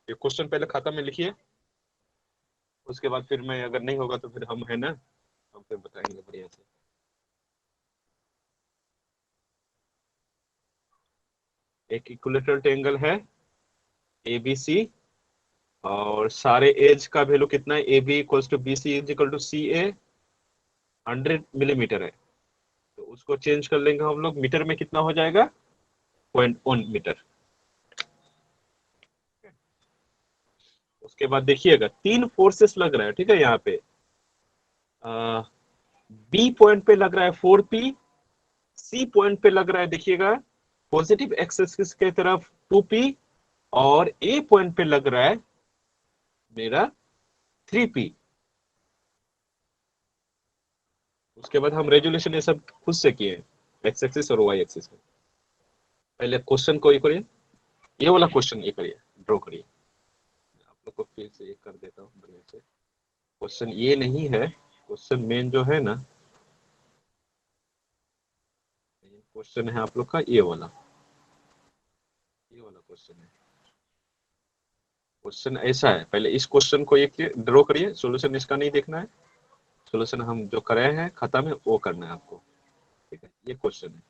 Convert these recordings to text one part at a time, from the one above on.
ये क्वेश्चन पहले खाता में लिखिए, उसके बाद फिर मैं, अगर नहीं होगा तो फिर हम है ना, हम फिर बताएंगे बढ़िया से। एक इक्विलेटरल ट्रायंगल है ABC, और सारे एज का वैल्यू कितना है, AB equals to BC is equal to CA, 100 millimetre है। तो उसको चेंज कर लेंगे हम लोग, मीटर में कितना हो जाएगा, 0.1 मीटर। उसके बाद देखिएगा तीन फोर्सेस लग रहा है, ठीक है, यहाँ पे B पॉइंट पे लग रहा है 4P, C पॉइंट पे लग रहा है, देखिएगा पॉजिटिव एक्स एक्सिस के तरफ 2P, और A पॉइंट पे लग रहा है मेरा 3P। उसके बाद हम रेजुलेशन ये सब खुद से किए, एक्स एक्सिस और वाई एक्सिस में। पहले क्वेश्चन को ये करिए, ये वाला क्वेश्चन ये करिए, ड्रॉ करिए। आप लोग को फिर से ये कर देता हूँ बढ़िया से। क्वेश्चन ये नहीं है, क्वेश्चन मेन जो है ना, क्वेश्चन है आप लोग का ये वाला, ये वाला क्वेश्चन है। क्वेश्चन ऐसा है, पहले इस क्वेश्चन को एक ड्रॉ करिए, सॉल्यूशन इसका नहीं देखना है, सॉल्यूशन हम जो करे हैं खाता में वो करना है आपको, ठीक है। ये क्वेश्चन है,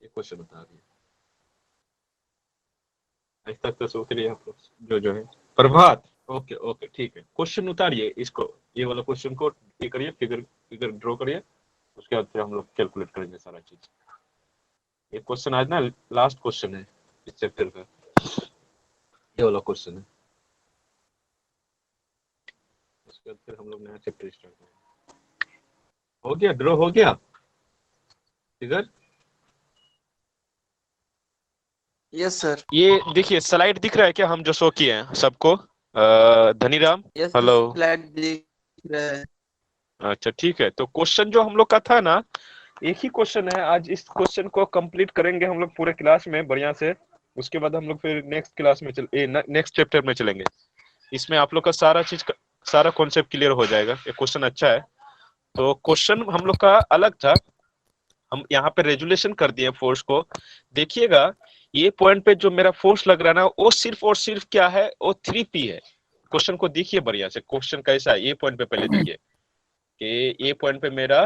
ये क्वेश्चन बता रही है, ऐसा तक तो सोच रही है आप लोग जो है। प्रभात, ओके ओके ठीक है, क्वेश्चन उतारिए इसको, ये वाला क्वेश्चन को ये करिए, फिगर फिगर ड्रॉ करिए, उसके बाद फिर हम लोग कैलकुलेट करेंगे सारा चीज। ये क्वेश्चन आज ना लास्ट क्वेश्चन है इस चैप्टर का, ये वाला क्वेश्चन है। उसके बाद फिर हम लोग नया चैप्टर स्टार्ट करेंगे। हो गया, ड्रॉ हो गया फिगर। Yes sir. ये देखिए स्लाइड दिख रहा है क्या, हम जो शो किए हैं सबको, धनीराम, यस हेलो। फ्लैग दिख रहा है। अच्छा ठीक है, तो क्वेश्चन जो हम लोग का था ना, एक ही क्वेश्चन है, आज इस क्वेश्चन को कंप्लीट करेंगे हम लोग पूरे क्लास में बढ़िया से। उसके बाद हम लोग फिर नेक्स्ट क्लास में नेक्स्ट चैप्टर में चलेंगे। इसमें आप लोग का सारा चीज का, सारा कॉन्सेप्ट क्लियर हो जाएगा। ये क्वेश्चन अच्छा है। तो क्वेश्चन हम लोग का अलग था, हम यहाँ पे रेजुलेशन कर दिए फोर्स को। देखिएगा ये पॉइंट पे जो मेरा फोर्स लग रहा है ना, वो सिर्फ और सिर्फ क्या है, वो 3P है। क्वेश्चन को देखिए बढ़िया से, क्वेश्चन कैसा है, ये पॉइंट पे पहले देखिए कि ये पॉइंट पे मेरा,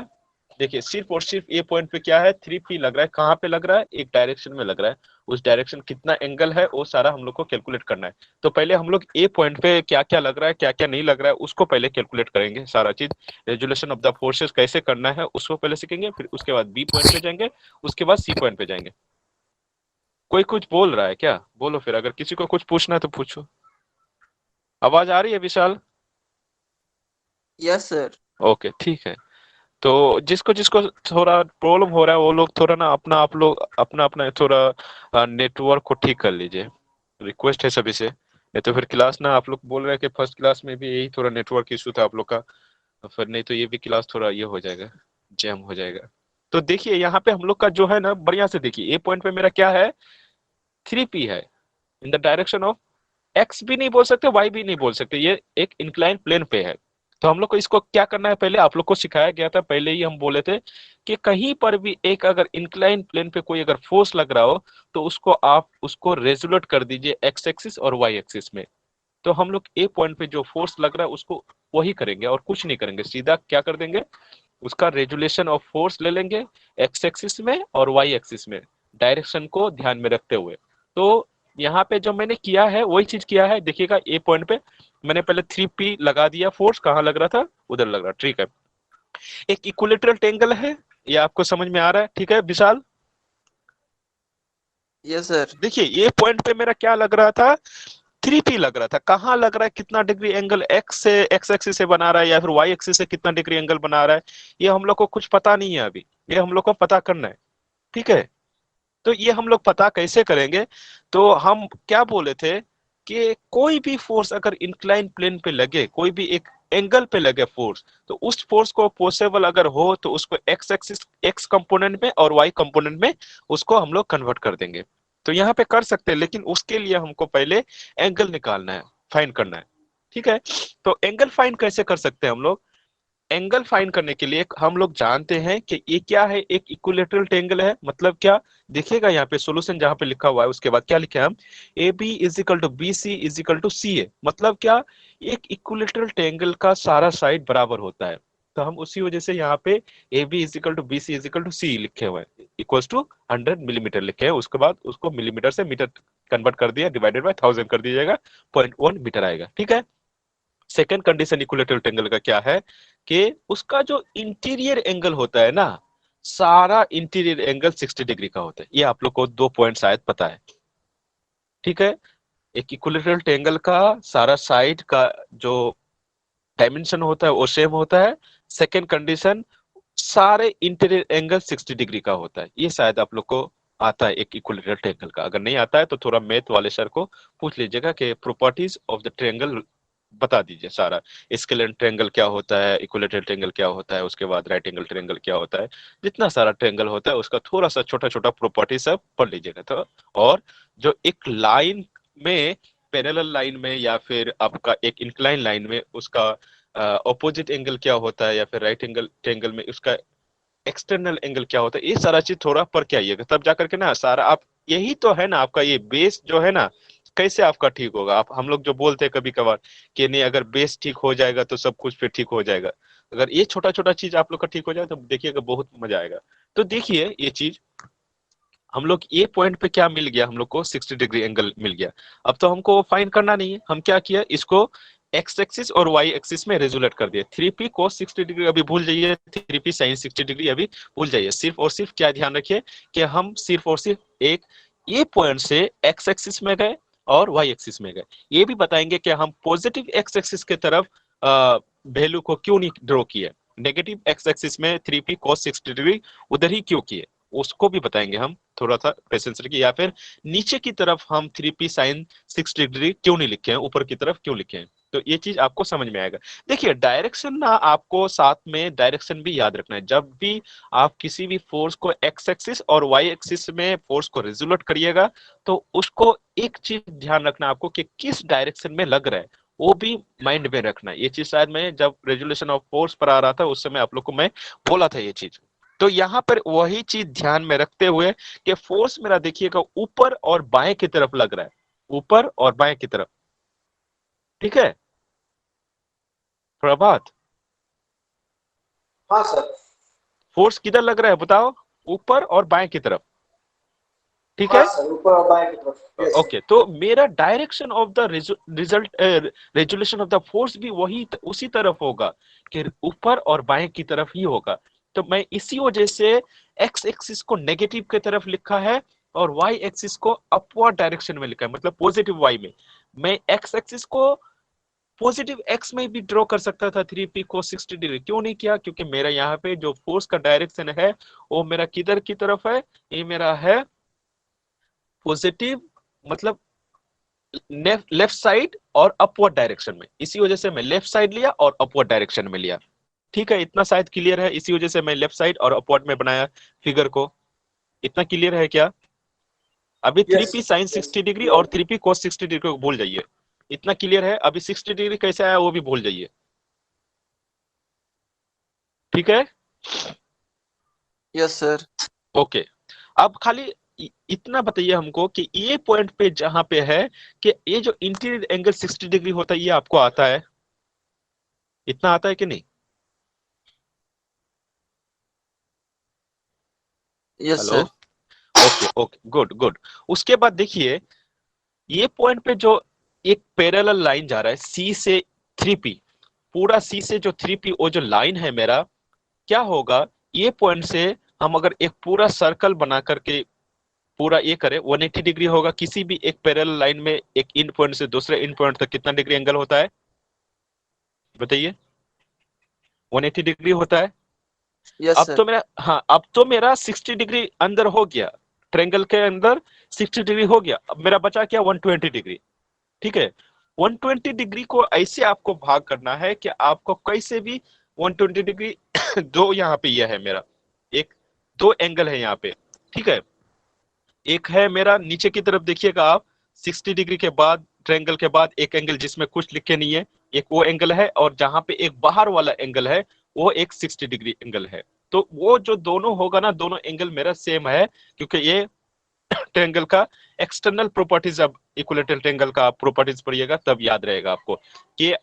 देखिए सिर्फ और सिर्फ ये पॉइंट पे क्या है, 3P लग रहा है। कहाँ पे लग रहा है, एक डायरेक्शन में लग रहा है। उस डायरेक्शन कितना एंगल है वो सारा हम लोग को कैलकुलेट करना है। तो पहले हम लोग ए पॉइंट पे क्या क्या लग रहा है, क्या क्या नहीं लग रहा है, उसको पहले कैलकुलेट करेंगे सारा चीज। रेजुलेशन ऑफ द फोर्सेस कैसे करना है उसको पहले सीखेंगे, फिर उसके बाद बी पॉइंट पे जाएंगे, उसके बाद सी पॉइंट पे जाएंगे। कोई कुछ बोल रहा है क्या, बोलो, फिर अगर किसी को कुछ पूछना है तो पूछो। आवाज आ रही है विशाल? Yes sir. ओके ठीक है। तो जिसको जिसको थोड़ा प्रॉब्लम हो रहा है वो लोग थोड़ा ना अपना, आप लोग अपना अपना थोड़ा नेटवर्क को ठीक कर लीजिए, रिक्वेस्ट है सभी से। नहीं तो फिर क्लास ना, आप लोग बोल रहे हैं कि फर्स्ट क्लास में भी यही थोड़ा नेटवर्क इशू था आप लोग का, तो फिर नहीं तो ये भी क्लास थोड़ा ये हो जाएगा, जैम हो जाएगा। तो देखिए यहाँ पे हम लोग का जो है ना, बढ़िया से देखिए, ए पॉइंट पे मेरा क्या है, 3P है, इन द डायरेक्शन ऑफ एक्स भी नहीं बोल सकते, वाई भी नहीं बोल सकते, ये एक इंक्लाइन प्लेन पे है। तो हम लोग को इसको क्या करना है, पहले आप लोग को सिखाया गया था, पहले ही हम बोले थे कि कहीं पर भी एक अगर इंक्लाइन प्लेन पे कोई अगर फोर्स लग रहा हो, तो उसको आप उसको रेजुलेट कर दीजिए एक्स एक्सिस और वाई एक्सिस में। तो हम लोग ए पॉइंट पे जो फोर्स लग रहा है उसको वही करेंगे और कुछ नहीं करेंगे, सीधा क्या कर देंगे, उसका रेजुलेशन ऑफ फोर्स ले लेंगे एक्स एक्सिस में और वाई एक्सिस में, डायरेक्शन को ध्यान में रखते हुए। तो यहाँ पे जो मैंने किया है वही चीज किया है, देखिएगा ए पॉइंट पे मैंने पहले 3P लगा दिया, फोर्स कहाँ लग रहा था, उधर लग रहा, ठीक है। एक इक्विलेटरल ट्रायंगल है, ये आपको समझ में आ रहा है, ठीक है विशाल? Yes sir. देखिए ये पॉइंट पे मेरा क्या लग रहा था, 3P लग रहा था। कहाँ लग रहा है, कितना डिग्री एंगल एक्स से, एक्स एक्सिस से बना रहा है, या फिर वाई एक्सिस से कितना डिग्री एंगल बना रहा है, ये हम लोग को कुछ पता नहीं है अभी, ये हम लोग को पता करना है, ठीक है। तो ये हम लोग पता कैसे करेंगे, तो हम क्या बोले थे कि कोई भी फोर्स अगर इंक्लाइन प्लेन पे लगे, कोई भी एक एंगल पे लगे फोर्स, तो उस फोर्स को पॉसिबल अगर हो तो उसको एक्स एक्सिस, एक्स कंपोनेंट में और वाई कंपोनेंट में उसको हम लोग कन्वर्ट कर देंगे। तो यहाँ पे कर सकते हैं, लेकिन उसके लिए हमको पहले एंगल निकालना है, फाइंड करना है, ठीक है। तो एंगल फाइंड कैसे कर सकते हैं हम लोग, एंगल फाइंड करने के लिए हम लोग जानते हैं कि ये क्या है, एक इक्विलेटरल ट्रायंगल है। मतलब क्या देखिएगा यहाँ पे सॉल्यूशन जहां पे लिखा हुआ है उसके बाद क्या लिखे हैं हम, A B is equal to B C is equal to C A. मतलब क्या, एक इक्विलेटरल ट्रायंगल का सारा साइड बराबर होता है। तो हम उसी वजह से यहाँ पे A B is equal to B C is equal to C लिखे हुए हैं, इक्वल्स टू 100 मिलीमीटर लिखे हैं। उसके बाद उसको मिलीमीटर से मीटर कन्वर्ट कर दिया, डिवाइडेड बाय 1000 कर दीजिएगा, 0.1 मीटर आएगा। ठीक है। सेकंड कंडीशन इक्विलेटरल ट्रायंगल का क्या है कि उसका जो इंटीरियर एंगल होता है ना, सारा इंटीरियर एंगल 60 डिग्री का होता है। ये आप लोग को 2 पॉइंट शायद पता है। ठीक है। एक इक्विलेटरल ट्रायंगल का सारा साइड का जो डायमेंशन होता है वो सेम होता है। सेकंड कंडीशन, सारे इंटीरियर एंगल 60 डिग्री का होता है। ये शायद आप लोग को आता है एक इक्विलेटरल ट्रायंगल का। अगर नहीं आता है तो थोड़ा मैथ वाले सर को पूछ लीजिएगा कि प्रॉपर्टीज ऑफ द ट्रायंगल बता दीजिए सारा। स्केलेन ट्रायंगल क्या होता है, इक्विलेटरल ट्रायंगल क्या होता है, उसके बाद राइट एंगल ट्रायंगल क्या होता है, जितना सारा ट्रायंगल होता है उसका थोड़ा सा छोटा छोटा प्रॉपर्टी सब पढ़ लीजिएगा। तो और जो एक लाइन में, पैरेलल लाइन में या फिर आपका एक इंक्लाइन लाइन में उसका ऑपोजिट एंगल क्या होता है, या फिर राइट एंगल ट्रायंगल में उसका एक्सटर्नल एंगल क्या होता है, ये सारा चीज थोड़ा पढ़ के आइएगा। तब जाकर के ना सारा आप, यही तो है ना आपका ये बेस जो है ना, कैसे आपका ठीक होगा। आप, हम लोग जो बोलते हैं कभी कभार कि नहीं अगर बेस ठीक हो जाएगा तो सब कुछ फिर ठीक हो जाएगा। अगर ये छोटा छोटा चीज आप लोग का ठीक हो जाए तो देखिएगा बहुत मजा आएगा। तो देखिए ये चीज हम लोग ये पॉइंट पे क्या मिल गया, हम लोग को 60 डिग्री एंगल मिल गया। अब तो हमको फाइंड करना नहीं है, हम क्या किया, इसको एक्स एक्सिस और वाई एक्सिस में रेजुलेट कर दिया। 3p cos 60 डिग्री अभी भूल जाइए, 3p sin 60 डिग्री अभी भूल जाइए। सिर्फ और सिर्फ क्या ध्यान रखिए कि हम सिर्फ और सिर्फ एक ये पॉइंट से एक्स एक्सिस में गए और वाई एक्सिस में गए। ये भी बताएंगे कि हम पॉजिटिव एक्स एक्सिस की तरफ वैल्यू को क्यों नहीं ड्रॉ किए, नेगेटिव एक्स एक्सिस में 3p cos 60 डिग्री उधर ही क्यों किए, उसको भी बताएंगे हम। थोड़ा सा पेशेंस रखिए। या फिर नीचे की तरफ हम 3p sin 60 डिग्री क्यों नहीं लिखे हैं, ऊपर की तरफ क्यों लिखे हैं, तो ये चीज आपको समझ में आएगा। देखिए डायरेक्शन ना, आपको साथ में डायरेक्शन भी याद रखना है। जब भी आप किसी भी फोर्स को एक्स एक्सिस और वाई एक्सिस में फोर्स को रेजुलेट करिएगा तो उसको एक चीज ध्यान रखना आपको कि किस डायरेक्शन में लग रहा है, वो भी माइंड में रखना है। ये चीज शायद मैं जब रेजुलेशन ऑफ फोर्स पर आ रहा था उस समय आप लोग को मैं बोला था ये चीज। तो यहाँ पर वही चीज ध्यान में रखते हुए कि फोर्स मेरा देखिएगा ऊपर और बाएं की तरफ लग रहा है, ऊपर और बाएं की तरफ। ठीक है प्रभात, हाँ सर। फोर्स किधर लग रहा है बताओ, ऊपर और बाएं की तरफ। ठीक हाँ है। सर, ऊपर और बाएं की तरफ। Yes sir. ओके, तो मेरा direction of the result resolution of the force भी वही उसी तरफ होगा कि ऊपर और बाएं की तरफ ही होगा। तो मैं इसी वजह से एक्स एक्सिस को नेगेटिव की तरफ लिखा है और वाई एक्सिस को अपवर्ड डायरेक्शन में लिखा है, मतलब पॉजिटिव वाई में। मैं एक्स एक्सिस को पॉजिटिव एक्स में भी ड्रॉ कर सकता था 3p cos 60 डिग्री, क्यों नहीं किया, क्योंकि मेरा यहाँ पे जो फोर्स का डायरेक्शन है वो मेरा किधर की तरफ है, ये मेरा है पॉजिटिव, मतलब लेफ्ट साइड और अपवर्ड डायरेक्शन में। इसी वजह से मैं लेफ्ट साइड लिया और अपवर्ड डायरेक्शन में लिया। ठीक है, इतना शायद क्लियर है। इसी वजह से मैं लेफ्ट साइड और अपवर्ड में बनाया फिगर को। इतना क्लियर है क्या? अभी yes 3p sin yes 60 degree clear. और 3p cos 60 डिग्री को भूल जाइए। इतना क्लियर है? अभी 60 डिग्री कैसे आया वो भी भूल जाइए। ठीक है। Yes sir. ओके, अब खाली इतना बताइए हमको कि ये पॉइंट पे जहां पे है कि ये जो इंटीरियर एंगल 60 डिग्री होता है, ये आपको आता है? इतना आता है कि नहीं? Yes hello. Sir. Okay okay, good good. उसके बाद देखिए ये पॉइंट पे जो एक पैरेलल लाइन जा रहा है सी से 3p, पूरा सी से जो 3p वो जो लाइन है मेरा, क्या होगा, ये पॉइंट से हम अगर एक पूरा सर्कल बना करके पूरा ये करें 180 डिग्री होगा। किसी भी एक पैरेलल लाइन में एक इन पॉइंट से दूसरे इन पॉइंट तक कितना डिग्री एंगल होता है बताइए? 180 डिग्री होता है। यस अब सर। तो मेरा, हाँ अब तो मेरा 60 डिग्री अंदर हो गया, ट्रायंगल के अंदर 60 डिग्री हो गया। अब मेरा बचा क्या, 120 डिग्री। ठीक है, 120 डिग्री को ऐसे आपको भाग करना है कि आपको कैसे भी 120 डिग्री दो यहाँ पे यह है मेरा एक, दो एंगल है यहाँ पे। ठीक है, एक है मेरा नीचे की तरफ देखिएगा आप, 60 डिग्री के बाद ट्रायंगल के बाद एक एंगल जिसमें कुछ लिखे नहीं है, एक वो एंगल है। और जहां पे एक बाहर वाला एंगल है वो एक 60 डिग्री एंगल है। तो वो जो दोनों होगा ना, दोनों एंगल मेरा सेम है, क्योंकि ये ट्रायंगल का एक्सटर्नल प्रॉपर्टीज, अब इक्विलेटरल ट्रायंगल का प्रॉपर्टीज पढ़िएगा तब याद रहेगा आपको कि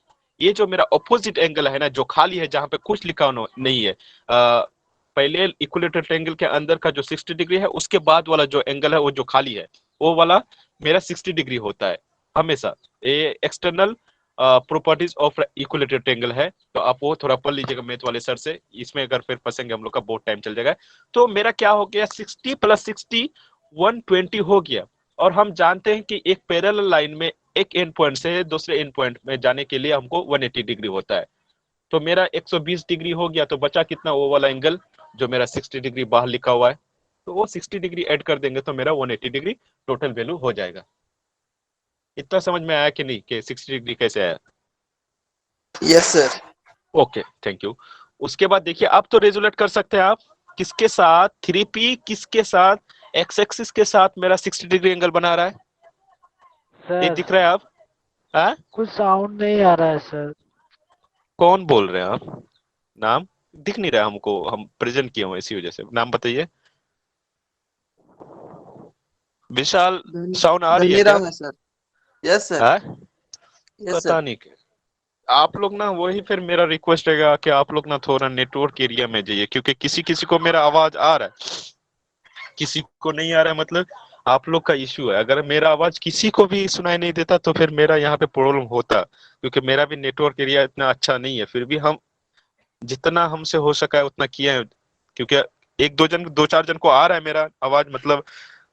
ये जो मेरा ऑपोजिट एंगल है ना, जो खाली है, जहां पे कुछ लिखा नहीं है, पहले इक्विलेटरल ट्रायंगल के अंदर का जो 60 डिग्री है, उसके बाद वाला जो एंगल है वो जो खाली है, वो वाला मेरा 60 डिग्री होता है हमेशा। ये external properties of equilateral triangle है। तो आप वो थोड़ा पढ़ लीजिएगा मैथ वाले सर से, इसमें अगर फिर फंसेंगे हम लोग का बहुत टाइम चल जाएगा। तो मेरा क्या हो गया, 60 + 60 120 हो गया। और हम जानते हैं कि एक पैरेलल लाइन में एक एंड पॉइंट से दूसरे एंड पॉइंट में जाने के लिए हमको 180 डिग्री होता है। तो मेरा 120 डिग्री हो गया, तो बचा कितना, वो वाला एंगल जो मेरा 60 डिग्री बाहर लिखा हुआ है, तो वो 60 डिग्री ऐड कर देंगे तो मेरा 180 डिग्री टोटल वैल्यू हो जाएगा। इतना समझ में आया कि नहीं, कि 60 डिग्री कैसे आया? Yes sir. Okay, thank you. उसके बाद देखिए, अब तो रेजुलेट कर सकते हैं आप किसके साथ, 3p किसके साथ, एक्स एक्सिस के साथ मेरा 60 डिग्री एंगल बना रहा है। ये सर दिख रहा है आप? हाँ, कुछ साउंड नहीं आ रहा है सर। कौन बोल रहे हैं आप? नाम दिख नहीं रहा हमको, हम प्रेजेंट किए हुए इसी वजह से। नाम बताइए। विशाल, साउंड आ रही है क्या? धनीराम है सर। Yes sir. हाँ, यस पता सर। नहीं। आप लोग ना, वही फिर मेरा रिक्वेस्ट रहेगा कि आप लोग ना थोड़ा नेटवर्क एरिया में जाइए, क्योंकि किसी किसी को मेरा आवाज आ रहा है, किसी को नहीं आ रहा है, मतलब आप लोग का इश्यू है। अगर मेरा आवाज किसी को भी सुनाई नहीं देता तो फिर मेरा यहाँ पे प्रॉब्लम होता, क्योंकि मेरा भी नेटवर्क एरिया इतना अच्छा नहीं है। फिर भी हम जितना हमसे हो सका है उतना किए हैं, क्योंकि एक दो जन, दो चार जन को आ रहा है मेरा आवाज, मतलब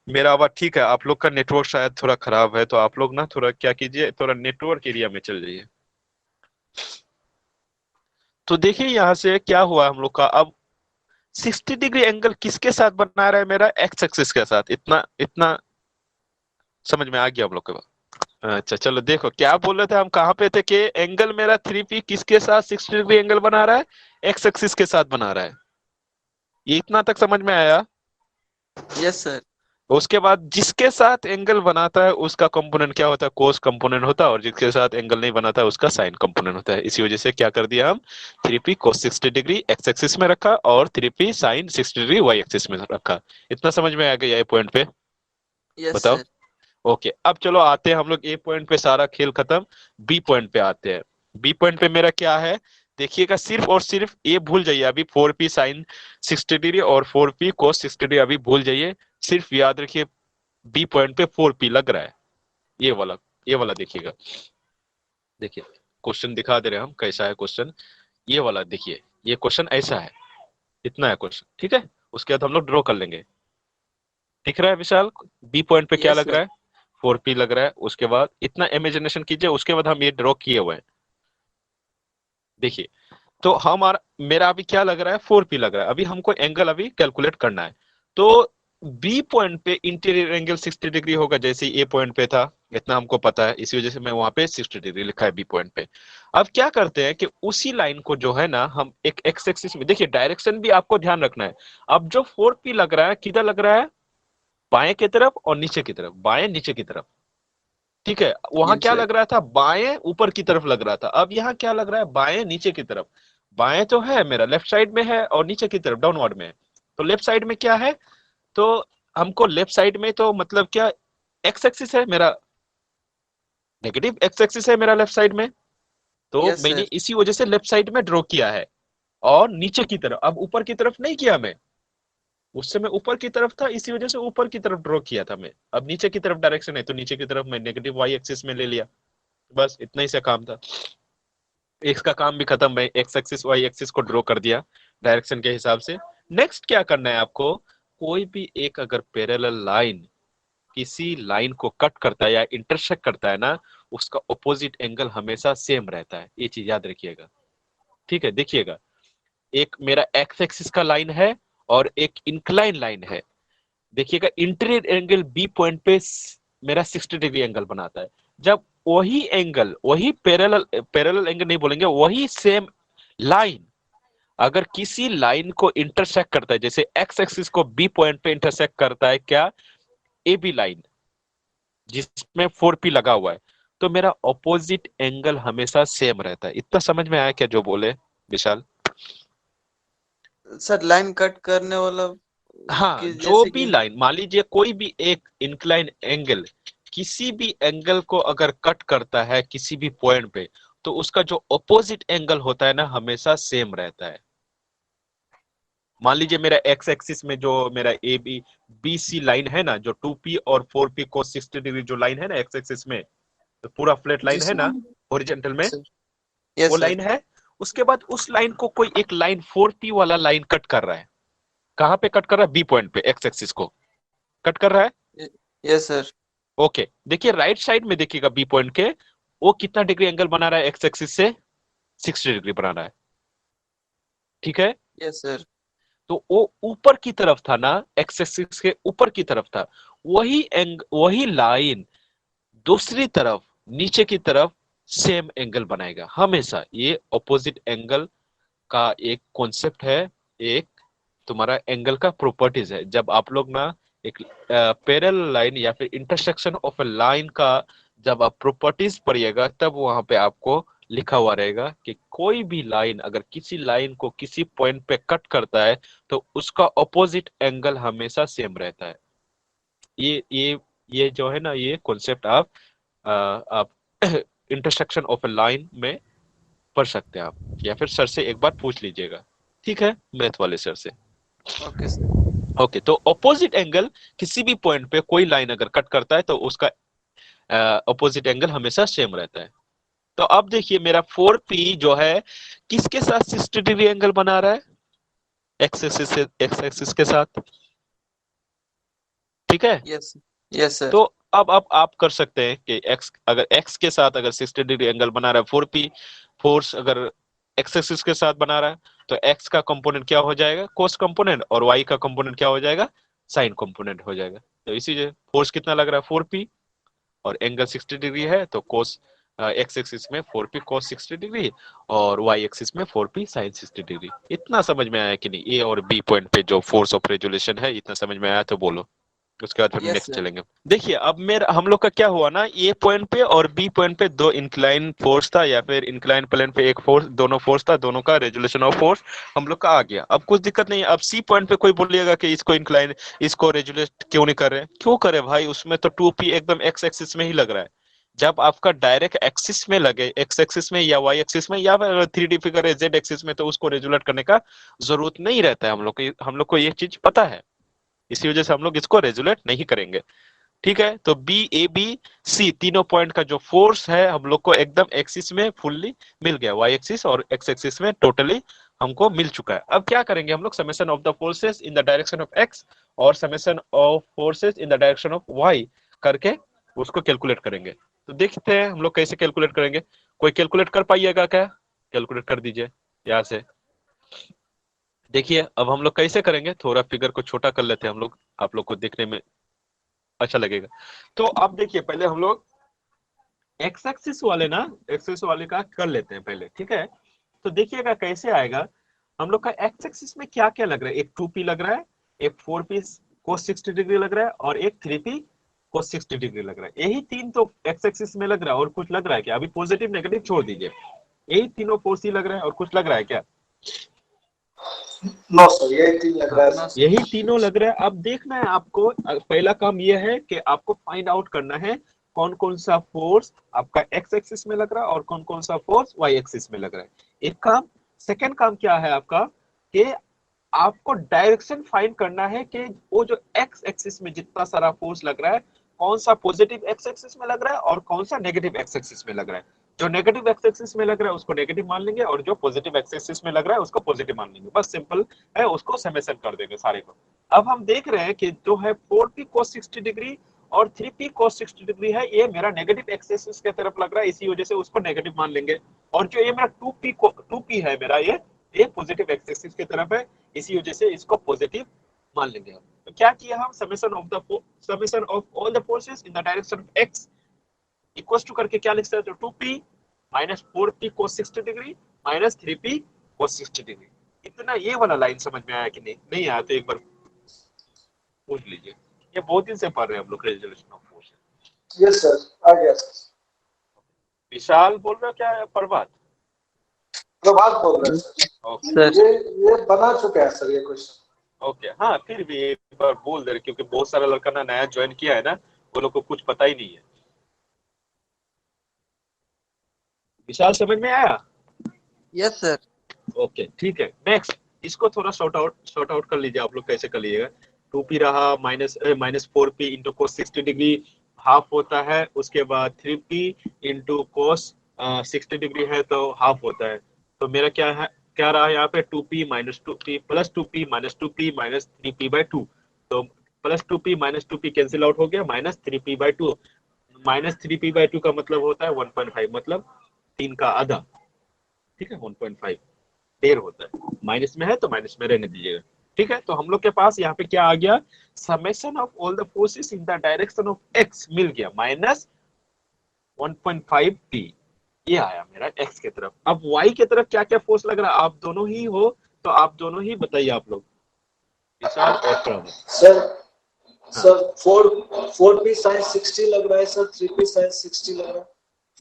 मेरा आवाज ठीक है। आप लोग का नेटवर्क शायद थोड़ा खराब है, तो आप लोग ना थोड़ा क्या कीजिए, थोड़ा नेटवर्क एरिया में चल जाइए। तो देखिए यहाँ से क्या हुआ हम लोग का, अब 60 डिग्री एंगल किसके साथ बना रहा है, मेरा एक्स एक्सिस के साथ। इतना इतना समझ में आ गया हम लोग के बाद? अच्छा चलो, देखो क्या बोल रहे थे हम, कहाँ पे थे कि एंगल मेरा 3p किसके साथ 60 डिग्री एंगल बना रहा है, एक्स एक्सिस के साथ बना रहा है। ये इतना तक समझ में आया? Yes sir. उसके बाद जिसके साथ एंगल बनाता है उसका कंपोनेंट क्या होता है, कोस कंपोनेंट होता है, और जिसके साथ एंगल नहीं बनाता है उसका साइन कंपोनेंट होता है। इसी वजह से क्या कर दिया हम, 3p cos 60 degree x axis में रखा और 3p sin 60 degree Y axis में रखा। इतना समझ में आ गया ये पॉइंट पे? यस बताओ। सर। ओके, अब चलो आते हैं हम लोग, ए पॉइंट पे सारा खेल खत्म, बी पॉइंट पे आते हैं। बी पॉइंट पे मेरा क्या है, देखिएगा, सिर्फ और सिर्फ ये भूल जाइए अभी, 4p sin 60 डिग्री और 4p cos 60 डिग्री अभी भूल जाइए। सिर्फ याद रखिए बी पॉइंट पे 4p लग रहा है, ये वाला, ये वाला देखिएगा। देखिए क्वेश्चन दिखा दे रहे हैं हम, कैसा है क्वेश्चन, ये वाला देखिए। ये क्वेश्चन ऐसा है, इतना है क्वेश्चन, ठीक है। उसके बाद हम लोग ड्रॉ कर लेंगे। दिख रहा है विशाल, बी पॉइंट पे क्या यस लग सर। रहा है, 4p लग रहा है। उसके बाद इतना इमेजिनेशन कीजिए, उसके बाद हम ये ड्रॉ किए हुए हैं। देखिए, तो हमारा, मेरा अभी क्या लग रहा है, 4p लग रहा है। अभी हमको एंगल अभी कैलकुलेट करना है। तो बी पॉइंट पे इंटीरियर एंगल 60 डिग्री होगा, जैसे ए पॉइंट पे था, इतना हमको पता है, इसी वजह से मैं वहां पे 60 डिग्री लिखा है बी पॉइंट पे। अब क्या करते हैं कि उसी लाइन को जो है ना, हम एक एक्स एक्सिस में, देखिए डायरेक्शन भी आपको ध्यान रखना है। अब जो 4p लग रहा है, किधर लग रहा है, बाएं की तरफ और नीचे की तरफ, बाएं नीचे की तरफ, ठीक है। वहां यस क्या सर। लग रहा था, बाएं ऊपर की तरफ लग रहा था। अब यहाँ क्या लग रहा है, बाएं नीचे की तरफ। बाएं तो है मेरा लेफ्ट साइड में है, और नीचे की तरफ डाउनवर्ड में है। तो लेफ्ट साइड में क्या है, तो हमको लेफ्ट साइड में तो मतलब क्या, एक्स एक्सिस है मेरा, नेगेटिव एक्स एक्सिस है मेरा लेफ्ट साइड में। तो यस मैंने सर। इसी वजह से लेफ्ट साइड में ड्रॉ किया है। और नीचे की तरफ, अब ऊपर की तरफ नहीं किया मैं, उस समय ऊपर की तरफ था, इसी वजह से ऊपर की तरफ ड्रॉ किया था मैं। अब नीचे की तरफ डायरेक्शन है, तो नीचे की तरफ मैं नेगेटिव वाई एक्सिस में ले लिया। बस इतना ही सा काम था, एक्स का काम भी खत्म। मैं एक्स एक्सिस वाई एक्सिस को ड्रॉ कर दिया डायरेक्शन के हिसाब से। नेक्स्ट क्या करना है आपको, कोई भी एक अगर पैरेलल लाइन किसी लाइन को कट करता है या इंटरसेक्ट करता है ना, उसका ऑपोजिट एंगल हमेशा सेम रहता है, ये चीज याद रखिएगा, ठीक है। देखिएगा, एक मेरा एक्स एक्सिस का लाइन है और एक इंक्लाइन लाइन है। देखिएगा, इंटीरियर एंगल बी पॉइंट पे मेरा 60 डिग्री एंगल बनाता है। जब वही एंगल, वही पैरेलल, पैरेलल एंगल नहीं बोलेंगे, वही सेम लाइन अगर किसी लाइन को इंटरसेक्ट करता है, जैसे एक्स एक्सिस को बी पॉइंट पे इंटरसेक्ट करता है क्या, ए बी लाइन जिसमें 4p लगा हुआ है, तो मेरा ऑपोजिट एंगल हमेशा सेम रहता है। इतना समझ में आया क्या जो बोले विशाल? सर लाइन कट करने वाला हाँ, कि जो जैसे भी कि लाइन, मान लीजिए कोई भी एक इंक्लाइन एंगल किसी भी एंगल को अगर कट करता है किसी भी पॉइंट पे, तो उसका जो अपोजिट एंगल होता है ना हमेशा सेम रहता है। मान लीजिए मेरा एक्स एक्सिस में जो मेरा A B B C line है ना, जो 2p और 4p cos 60 डिग्री जो लाइन है ना एक्स एक्सिस में, तो पूरा फ्लैट जी लाइन है सर, ना हॉरिजॉन्टल में, सर वो यस सर, लाइन है। उसके बाद उस लाइन को कोई एक लाइन 4p वाला लाइन कट कर रहा है। कहां पे कट कर रहा है? बी पॉइंट पे एक्स एक्सिस को कट कर रहा है। यस सर, ओके, देखिए राइट साइड में देखिएगा बी पॉइंट के, वो कितना डिग्री एंगल बना रहा है एक्स एक्सिस से? 60 डिग्री बना रहा है। ठीक है, यस सर, तो वो ऊपर की तरफ था ना, एक्स एक्सिस के ऊपर की तरफ था। वही लाइन दूसरी तरफ नीचे की तरफ सेम एंगल बनाएगा हमेशा। ये ऑपोजिट एंगल का एक कॉन्सेप्ट है, एक तुम्हारा एंगल का प्रॉपर्टीज है। जब आप लोग ना एक पैरेलल लाइन या फिर इंटरसेक्शन ऑफ ए लाइन का जब आप प्रॉपर्टीज पढ़िएगा, तब वहां पे आपको लिखा हुआ रहेगा कि कोई भी लाइन अगर किसी लाइन को किसी पॉइंट पे कट करता है तो उसका ऑपोजिट एंगल हमेशा सेम रहता है। ये ये ये जो है ना, ये कॉन्सेप्ट आप इंटरसेक्शन ऑफ ए लाइन में पढ़ सकते हैं आप, या फिर सर से एक बार पूछ लीजिएगा। ठीक है, मैथ वाले सर से। ओके सर, ओके, तो ऑपोजिट एंगल किसी भी पॉइंट पे कोई लाइन अगर कट करता है तो उसका ऑपोजिट एंगल हमेशा सेम रहता है। तो अब देखिए मेरा 4p जो है किसके साथ 60 डिग्री एंगल बना रहा है? एक्स एक्सिस के साथ। ठीक है, यस यस सर, तो अब आप कर सकते हैं कि एक्स के साथ अगर 60 डिग्री एंगल बना रहा है 4p, फोर्स अगर एक्स एक्सिस के साथ बना रहा है, तो एक्स का कंपोनेंट क्या हो जाएगा? कोस कंपोनेंट, और वाई का कंपोनेंट क्या हो जाएगा? साइन कंपोनेंट हो जाएगा। तो इसीलिए फोर्स कितना लग रहा है? 4p, और एंगल 60 डिग्री है तो कोस एक्स एक्सिस में 4p cos 60 डिग्री, और वाई एक्सिस में 4p sin 60 डिग्री। इतना समझ में आया कि नहीं? ए और बी पॉइंट पे जो फोर्स ऑफ रेजुलेशन है, इतना समझ में आया तो बोलो, उसके बाद फिर यस नेक्स्ट सर, चलेंगे। देखिए अब मेरा हम लोग का क्या हुआ ना, ए पॉइंट पे और बी पॉइंट पे दो इंक्लाइन फोर्स था, या फिर इंक्लाइन प्लेन पे एक फोर्स, दोनों फोर्स था, दोनों का रेजुलेशन ऑफ फोर्स हम लोग का आ गया। अब कुछ दिक्कत नहीं। अब सी पॉइंट पे कोई बोलिएगा कि इसको इंक्लाइन, इसको रेजुलेट क्यों नहीं कर रहे? क्यों करे भाई, उसमें तो 2p एकदम एक्स एक्सिस में ही लग रहा है। जब आपका डायरेक्ट एक्सिस में लगे, एक्स एक्सिस में या वाई एक्सिस में, या फिर 3D फिगर है जेड एक्सिस में, तो उसको रेजुलेट करने का जरूरत नहीं रहता है। हम लोग को ये चीज पता है, इसी वजह से हम लोग इसको रेजुलेट नहीं करेंगे। ठीक है, तो बी ए बी सी तीनों पॉइंट का जो फोर्स है हम लोग को एकदम एक्सिस में फुल्ली मिल गया, वाई एक्सिस और एक्स एक्सिस में टोटली हमको मिल चुका है। अब क्या करेंगे हम लोग? Summation of the forces in the direction of x और summation of forces in the direction of Y करके उसको कैलकुलेट करेंगे। तो देखते हैं हम लोग कैसे कैलकुलेट करेंगे। कोई कैलकुलेट कर पाइएगा क्या? कैलकुलेट कर दीजिए यहाँ से। देखिए अब हम लोग कैसे करेंगे, थोड़ा फिगर को छोटा कर लेते हैं हम लोग, आप लोग को देखने में अच्छा लगेगा। तो अब देखिए पहले हम लोग एक्स एक्सिस वाले ना, एक्सिस वाले का कर लेते हैं पहले। ठीक है, तो देखिएगा कैसे आएगा। हम लोग का एक्स एक्सिस में क्या क्या लग रहा है? एक 2p लग रहा है, एक 4p cos 60 डिग्री लग रहा है, और एक 3p cos 60 डिग्री लग रहा है। यही तीन तो एक्स एक्सिस में लग रहा है। और कुछ लग रहा है क्या? अभी पॉजिटिव नेगेटिव छोड़ दीजिए, यही तीनों फोर्स ही लग रहा है। और कुछ लग रहा है क्या? नो सर, यही तीन लग रहा है नो सर। सर, यही तीनों लग रहा है। अब देखना है आपको, पहला काम यह है कि आपको फाइंड आउट करना है कौन कौन सा फोर्स आपका एक्स एक्सिस में लग रहा है और कौन कौन सा फोर्स वाई एक्सिस में लग रहा है। एक काम। सेकंड काम क्या है आपका, कि आपको डायरेक्शन फाइंड करना है कि वो जो एक्स एक्सिस में जितना सारा फोर्स लग रहा है, कौन सा पॉजिटिव एक्स एक्सिस में लग रहा है और कौन सा नेगेटिव एक्स एक्सिस में लग रहा है। जो नेगेटिव एक्स एक्सिस में लग रहा है उसको नेगेटिव मान लेंगे, और जो पॉजिटिव एक्स एक्सिस में लग रहा है उसको पॉजिटिव मान लेंगे। बस सिंपल है, उसको समेशन कर देंगे सारे को। अब हम देख रहे हैं कि जो है 4p cos 60 डिग्री और 3p cos 60 डिग्री है, ये मेरा नेगेटिव एक्स एक्सिस के तरफ लग रहा है, इसी वजह से उसको नेगेटिव मान लेंगे। और जो ये मेरा 2p है मेरा, ये पॉजिटिव एक्स एक्सिस की तरफ है, इसी वजह से इसको पॉजिटिव मान लेंगे हम। तो क्या किया हम? Summation of all the forces in the direction of x equal to करके क्या लिख सकते हो? 2p minus 4p cos 60 degree minus 3p cos 60 degree. इतना ये वाला लाइन समझ में आया कि नहीं? नहीं आया तो एक बार पूछ लीजिए। ये बहुत दिन से पढ़ रहे हैं हम लोग resolution of force. Yes sir, आ गया सर। विशाल बोल रहे हो क्या? प्रभात? प्रभात बोल रहे हैं सर। ओके सर ये बना चुका है सर ये क्वेश्चन। ओके, हाँ फिर भी एक बार बोल दे, क्योंकि बहुत सारा लड़का ना नया ज्वाइन किया है ना, वो लोग को कुछ पता ही नहीं है। विशाल समझ में आया? Yes sir. ओके ठीक है, नेक्स्ट इसको थोड़ा शॉर्ट आउट कर लीजिए आप लोग। कैसे कर लीजिएगा? 2p रहा minus 4p into cos 60 degree half होता है, उसके बाद 3p इंटू कोस 60 डिग्री है तो हाफ होता है। तो मेरा क्या है, क्या रहा यहाँ पे, 2p minus 2p plus 2p minus 2p minus 3p/2। तो plus 2p minus 2p cancel out हो गया, माइनस 3p/2। माइनस 3p/2 का मतलब होता है 1.5, मतलब 3 का आधा। ठीक है, 1.5 देर होता है, माइनस में है तो माइनस में रहने दीजिएगा। ठीक है, तो हम लोग के पास यहाँ पे क्या आ गया, summation of all the forces in the direction of X मिल गया, माइनस 1.5p। ये आया मेरा एक्स की तरफ। अब वाई की तरफ क्या क्या फोर्स लग रहा है, आप दोनों ही हो तो आप दोनों ही बताइए आप लोग, विशाल और प्रभु। सर सर 4p sin 60 लग रहा है सर, 3p sin 60 लग रहा है।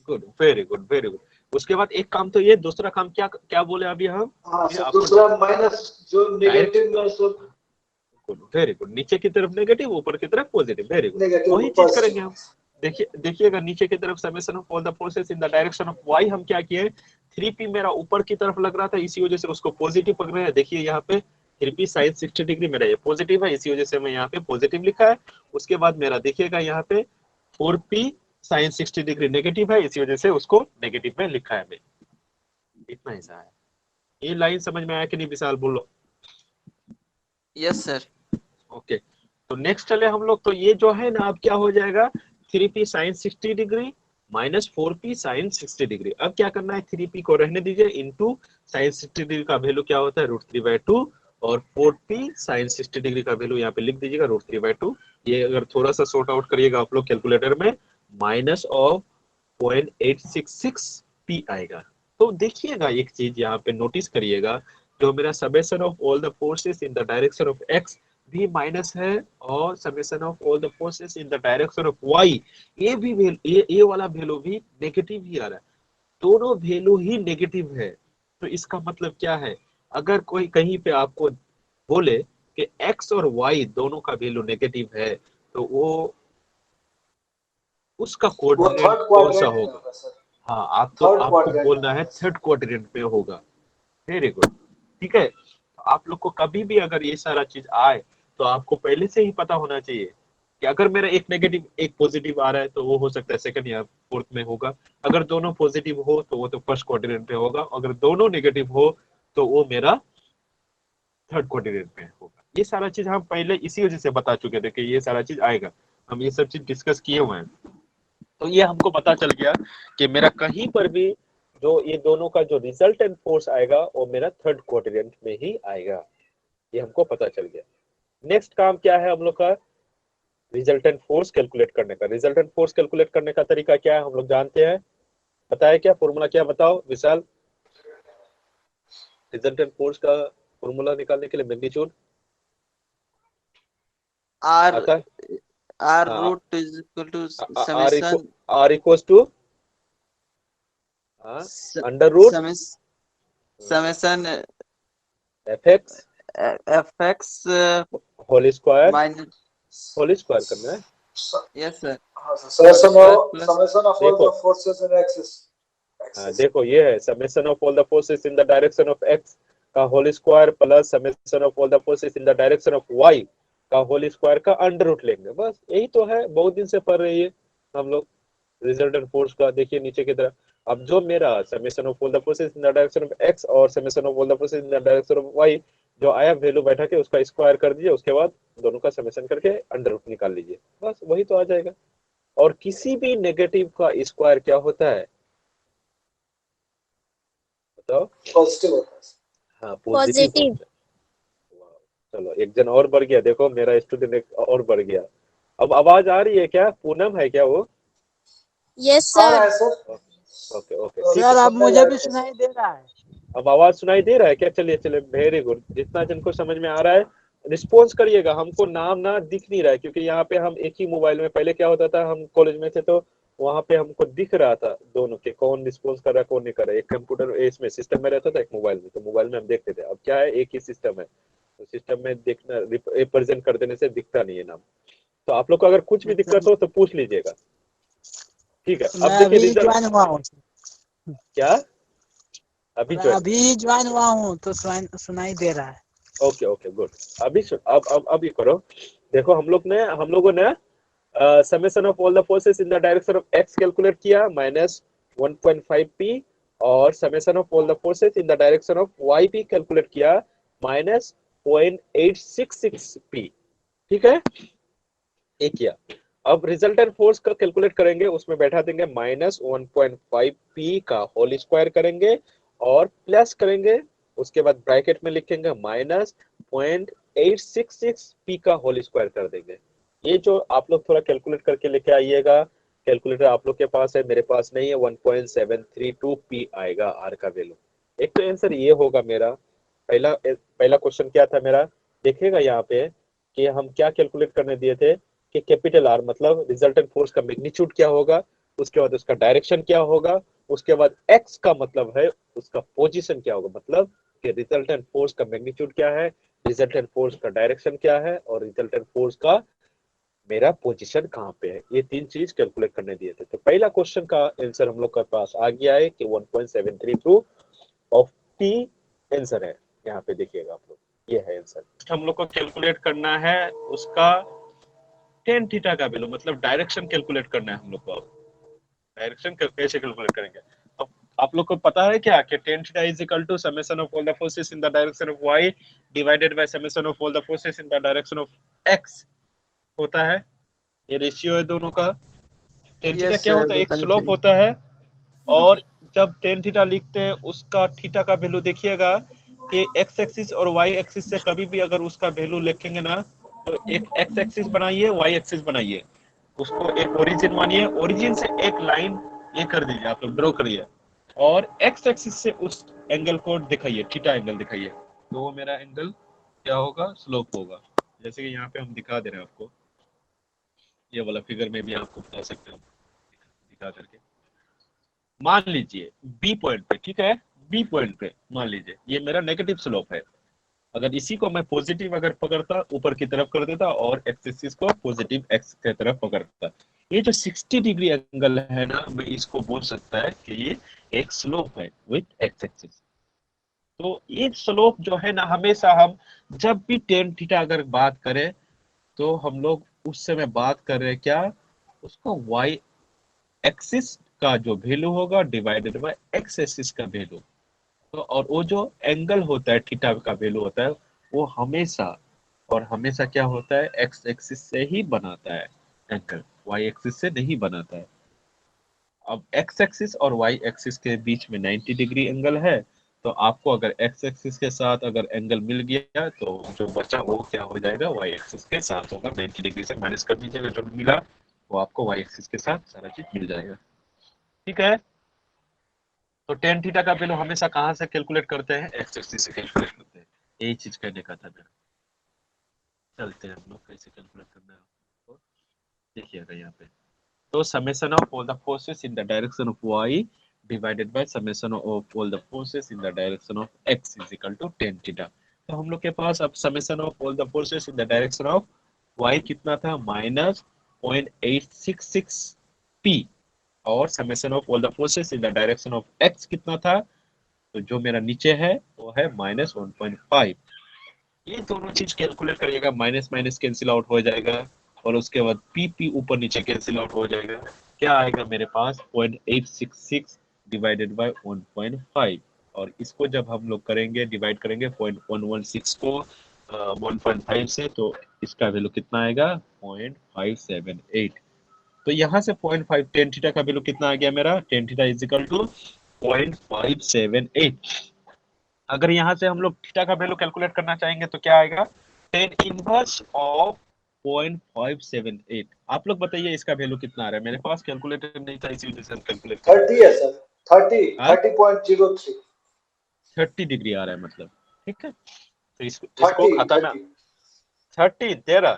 Good, very good very good. उसके बाद एक काम तो ये, दूसरा काम क्या क्या बोले अभी हम? हाँ ये सर, आपको दूसरा माइनस जो नेगेटिव में सर, गुड, वेरी गुड। नीचे की तरफ नेगेटिव, ऊपर की तरफ पॉजिटिव, वेरी गुड। नेगेटिव वही चीज करेंगे हम। देखिएगा नीचे की तरफ summation of all the forces in the direction of y हम क्या किए, 3p मेरा ऊपर की तरफ लग रहा था, इसी वजह से उसको पॉजिटिव पकड़ रहे हैं। देखिए यहाँ पे 3p sin 60 डिग्री मेरा ये पॉजिटिव है, इसी वजह से मैं यहाँ पे पॉजिटिव लिखा है। उसके बाद मेरा देखिएगा यहाँ पे 4p sin 60 डिग्री नेगेटिव है, इसी वजह से उसको नेगेटिव में लिखा है। मैं इतना ही सा है। ये लाइन समझ में आया कि नहीं विशाल, बोलो? Yes sir. ओके, तो नेक्स्ट चले हम लोग। तो ये जो है ना, अब क्या हो जाएगा, 3p sin 60 degree minus 4p sin 60 degree. अब क्या करना है, 3p को रहने दीजिए, इंटू sin 60 डिग्री का वैल्यू क्या होता है, √3/2, और 4p sin 60 डिग्री का वैल्यू यहाँ पे लिख दीजिएगा √3/2। ये अगर थोड़ा सा सॉर्ट आउट करिएगा आप लोग कैलकुलेटर में, माइनस ऑफ 0.866p आएगा। तो देखिएगा एक चीज यहाँ पे नोटिस करिएगा, जो मेरा summation of all the forces in the direction of x भी माइनस है, और summation of all the forces in the direction of y ये भी ये वाला वैल्यू भी नेगेटिव ही आ रहा है। दोनों वैल्यू ही नेगेटिव है। तो इसका मतलब क्या है, अगर कोई कहीं पे आपको बोले कि एक्स और वाई दोनों का वैल्यू नेगेटिव है, तो वो उसका वो कोऑर्डिनेट थर्ड कौन सा क्वाड्रेंट में होगा? होगा सर, हाँ, थर्ड आपको क्वाड्रेंट में बोलना है होगा सर। थर्ड क्वाड्रेंट में होगा। वेरी गुड, ठीक है। तो आप लोग को कभी भी अगर ये सारा चीज आए, तो आपको पहले से ही पता होना चाहिए कि अगर मेरा एक नेगेटिव एक पॉजिटिव आ रहा है, तो वो हो सकता है सेकंड या फोर्थ में होगा। अगर दोनों पॉजिटिव हो तो वो तो फर्स्ट क्वाड्रेंट में होगा, अगर दोनों नेगेटिव हो तो वो मेरा थर्ड क्वाड्रेंट में होगा। ये सारा चीज हम पहले इसी वजह से बता चुके थे कि ये सारा चीज आएगा, हम ये सब चीज डिस्कस किए हुए हैं। तो ये हमको पता चल गया कि मेरा कहीं पर भी जो ये दोनों का जो रिजल्टेंट फोर्स आएगा, वो मेरा थर्ड क्वाड्रेंट में ही आएगा। ये हमको पता चल गया। नेक्स्ट काम क्या है हम लोग का, रिजल्टेंट फोर्स कैलकुलेट करने का। रिजल्टेंट फोर्स कैलकुलेट करने का तरीका क्या है, हम लोग जानते हैं। बताया क्या फॉर्मूला, क्या बताओ विशाल? रिजल्टेंट फोर्स का फॉर्मूला निकालने के लिए मैग्नीट्यूड आर आता है? आर हाँ, root is equal to R summation R equals to under root summation F X F X whole square, minus. Whole square करना है। Yes sir. हाँ sir, plus summation of all देखो, the forces in axis. देखो ये है summation of all the forces in the direction of X का whole square, plus summation of all the forces in the direction of y का whole square का under root लेंगे। बस यही तो है, बहुत दिन से पढ़ रही है हम लोग रिजल्टेंट फोर्स का। देखिए नीचे की तरफ, अब जो मेरा summation of all the forces in the direction of x और summation of all the forces in the direction of y जो आया वैल्यू बैठा के उसका स्क्वायर कर दीजिए, उसके बाद दोनों का समेशन करके अंडर रूट निकाल लीजिए, बस वही तो आ जाएगा। और किसी भी नेगेटिव का स्क्वायर क्या होता है बताओ? पॉजिटिव होता है। हाँ, पॉजिटिव होता है। वाह, चलो एक जन और बढ़ गया, देखो मेरा स्टूडेंट एक और बढ़ गया। अब आवाज आ रही है क्या? पूनम है क्या वो? यस आ रहा सर। है सर। ओके ओके, ठीक सर है। अब मुझे भी सुनाई दे रहा है। अब आवाज सुनाई दे रहा है क्या? चलिए चलिए, वेरी गुड। जितना जिनको समझ में आ रहा है रिस्पॉन्स करिएगा। हमको नाम ना दिख नहीं रहा है, क्योंकि यहाँ पे हम एक ही मोबाइल में, पहले क्या होता था हम कॉलेज में थे तो वहां पे हमको दिख रहा था दोनों के कौन रिस्पॉन्स कर रहा है कौन नहीं कर रहा है। एक कंप्यूटर इसमें सिस्टम में रहता था, एक मोबाइल में, तो मोबाइल में हम देखते थे। अब क्या है, एक ही सिस्टम है, तो सिस्टम में देखना रिप्रेजेंट कर देने से दिखता नहीं है नाम। तो आप लोग को अगर कुछ भी दिक्कत हो तो पूछ लीजिएगा, ठीक है। अब मैं देखिए अभी रिजल्ट ज्वाइन हुआ हूँ। क्या, अभी मैं ज्वाइन, अभी ज्वाइन हुआ हूँ तो सुनाई दे रहा है। Okay okay good. अभी अब ये करो, देखो हम लोगों ने summation of all the forces in the direction of x calculate किया माइनस 1.5p, और summation of all the forces in the direction of y P calculate किया माइनस 0.866p, ठीक है, ये किया। अब रिजल्टेंट फोर्स का कैलकुलेट करेंगे, उसमें बैठा देंगे माइनस 1.5p का होल स्क्वायर करेंगे और प्लस करेंगे, उसके बाद ब्रैकेट में लिखेंगे माइनस 0.866p का होल स्क्वायर कर देंगे। ये जो आप लोग थोड़ा कैलकुलेट करके लेके आइएगा, कैलकुलेटर आप लोग के पास है, मेरे पास नहीं है, 1.732p आएगा आर का वैल्यू। एक तो आंसर ये होगा मेरा। पहला पहला क्वेश्चन क्या था मेरा, देखिएगा यहाँ पे कि हम क्या कैलकुलेट करने दिए थे कि कैपिटल आर मतलब रिजल्टेंट फोर्स का मैग्नीट्यूड क्या होगा, उसके बाद उसका डायरेक्शन क्या होगा, उसके बाद एक्स का मतलब है उसका पोजीशन क्या होगा, मतलब कि रिजल्टेंट फोर्स का मैग्नीट्यूड क्या है, रिजल्टेंट फोर्स का डायरेक्शन क्या है, और रिजल्टेंट फोर्स का मेरा पोजीशन कहाँ पे है। ये तीन चीज कैलकुलेट करने दिए थे। तो पहला क्वेश्चन का आंसर हम लोग के पास आ गया है कि 1.732 ऑफ टी आंसर है। यहाँ पे देखिएगा आप लोग, ये है आंसर। हम लोग को कैलकुलेट करना है उसका टेन थीटा का वैल्यू, मतलब डायरेक्शन कैलकुलेट करना है हम लोग को। अब डायरेक्शन कैसे कैलकुलेट करेंगे, तो आप लोग को पता है क्या कि tan theta is equal to summation of all the forces in the direction of y divided by summation of all the forces in the direction of x होता है। ये रेशियो है दोनों का। टेन थीटा Yes, क्या sir. होता है, एक स्लोप Definitely. होता है। और जब टेन थीटा लिखते हैं उसका थीटा का वैल्यू देखिएगा कि एक्स एक्सिस और वाई एक्सिस से कभी भी अगर उसका वैल्यू लिखेंगे ना, तो एक एक्स एक्सिस बनाइए, वाई एक्सिस बनाइए, उसको एक ओरिजिन मानिए, ओरिजिन से एक लाइन ये कर दीजिए, आप लोग ड्रॉ करिए, और एक्स एक्सिस से उस एंगल को दिखाइए, थीटा एंगल दिखाइए, तो वो मेरा एंगल क्या होगा, स्लोप होगा। जैसे कि यहाँ पे हम दिखा दे रहे हैं आपको, ये वाला फिगर में भी आपको बता सकते हैं दिखा करके। मान लीजिए बी पॉइंट पे, ठीक है, बी पॉइंट पे मान लीजिए ये मेरा नेगेटिव स्लोप है। अगर इसी को मैं पॉजिटिव अगर पकड़ता, ऊपर की तरफ कर देता और एक्स एक्सिस को पॉजिटिव एक्स की तरफ पकड़ता, ये जो 60 डिग्री एंगल है ना, मैं इसको बोल सकता है कि ये एक स्लोप है विथ एक्स एक्सिस। तो ये स्लोप जो है ना, हमेशा हम जब भी टेन थीटा अगर बात करें तो हम लोग उस समय बात कर रहे हैं क्या, उसको वाई एक्सिस का जो वैल्यू होगा डिवाइडेड बाय एक्स एक्सिस का वैल्यू। तो और वो जो एंगल होता है थीटा का वैल्यू होता है, वो हमेशा और हमेशा क्या होता है, एक्स एक्सिस से ही बनाता है एंगल, वाई एक्सिस से नहीं बनाता है। अब एक्स एक्सिस और वाई एक्सिस के बीच में 90 डिग्री एंगल है, तो आपको अगर एक्स एक्सिस के साथ अगर एंगल मिल गया तो जो बचा वो क्या हो जाएगा, वाई एक्सिस के साथ होगा। 90 डिग्री से माइनस कर दीजिएगा, जो मिला वो आपको वाई एक्सिस के साथ सारा चीज मिल जाएगा, ठीक है। तो टेन थीटा का वैल्यू हमेशा कहाँ से कैलकुलेट करते हैं, एक्स एक्सिस से कैलकुलेट करते हैं। यही चीज कहने का था मेरा। चलते हैं हम लोग कैसे कैलकुलेट करना है तो देखिएगा यहाँ पे। तो summation of all the forces in the direction of y divided by summation of all the forces in the direction of x is equal to tan theta. तो हम लोग के पास अब summation of all the forces in the direction of y कितना था, minus 0.866p, और summation of all the forces in the direction of x कितना था, तो जो मेरा नीचे है वो है माइनस 1.5। ये दोनों चीज कैलकुलेट करिएगा, माइनस माइनस कैंसिल आउट हो जाएगा, और उसके बाद पी पी ऊपर नीचे कैंसिल आउट हो जाएगा। क्या आएगा मेरे पास, 0.866 डिवाइडेड बाय 1.5, और इसको जब हम लोग करेंगे डिवाइड करेंगे 0.116 को 1.5 से, तो इसका वैल्यू कितना आएगा, 0.578। तो यहाँ से 0.5 टेन थीटा का वैल्यू कितना आ गया मेरा, tan theta is equal to 0.578। अगर यहाँ से हम लोग थीटा का वैल्यू कैलकुलेट करना चाहेंगे तो क्या आएगा, टेन इनवर्स ऑफ 0.578। आप लोग बताइए इसका वैल्यू कितना आ रहा है, मेरे पास कैलकुलेटर नहीं था इसी वजह से हम कैलकुलेट कर 30 है सर, 30.03, 30 डिग्री आ रहा है मतलब, ठीक है। तो इसको 30 खाता में 30 30 13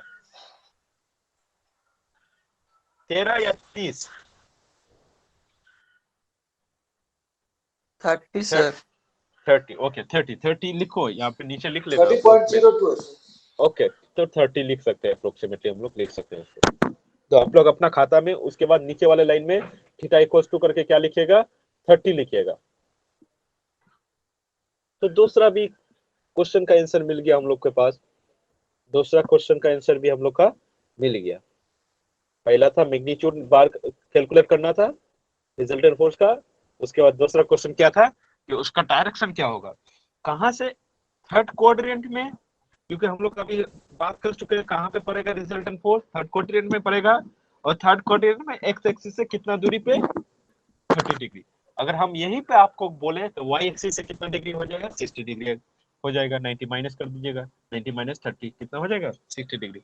13 या 30, 30 सर। 30, ओके 30 लिखो, यहाँ पे नीचे लिख लेना। 30.02 है सर। ओके, तो 30 लिख सकते हैं, अप्रोक्सीमेटली हम लोग लिख सकते हैं उसको। तो आप लोग अपना खाता में उसके बाद नीचे वाले लाइन में थीटा इक्वल्स टू करके क्या लिखिएगा, 30 लिखिएगा। तो दूसरा भी क्वेश्चन का आंसर मिल गया हम लोग के पास, दूसरा क्वेश्चन का आंसर भी हम लोग का मिल गया। पहला था मैग्नीट्यूड बार कैलकुलेट करना था रिजल्टेंट फोर्स का, उसके बाद दूसरा क्वेश्चन क्या था कि उसका डायरेक्शन क्या होगा, कहां से, थर्ड क्वाड्रेंट में, क्योंकि हम लोग अभी बात कर चुके हैं कहां पे पड़ेगा रिजल्टेंट फोर्स, थर्ड क्वाड्रेंट में पड़ेगा, और थर्ड क्वाड्रेंट में एक्स एक्सिस से कितना दूरी पे, 30 डिग्री। अगर हम यहीं पे आपको बोले तो वाई एक्सिस से कितना डिग्री हो जाएगा, 60 डिग्री हो जाएगा, 90 माइनस कर दीजिएगा, 90 माइनस 30 कितना हो जाएगा, 60 डिग्री।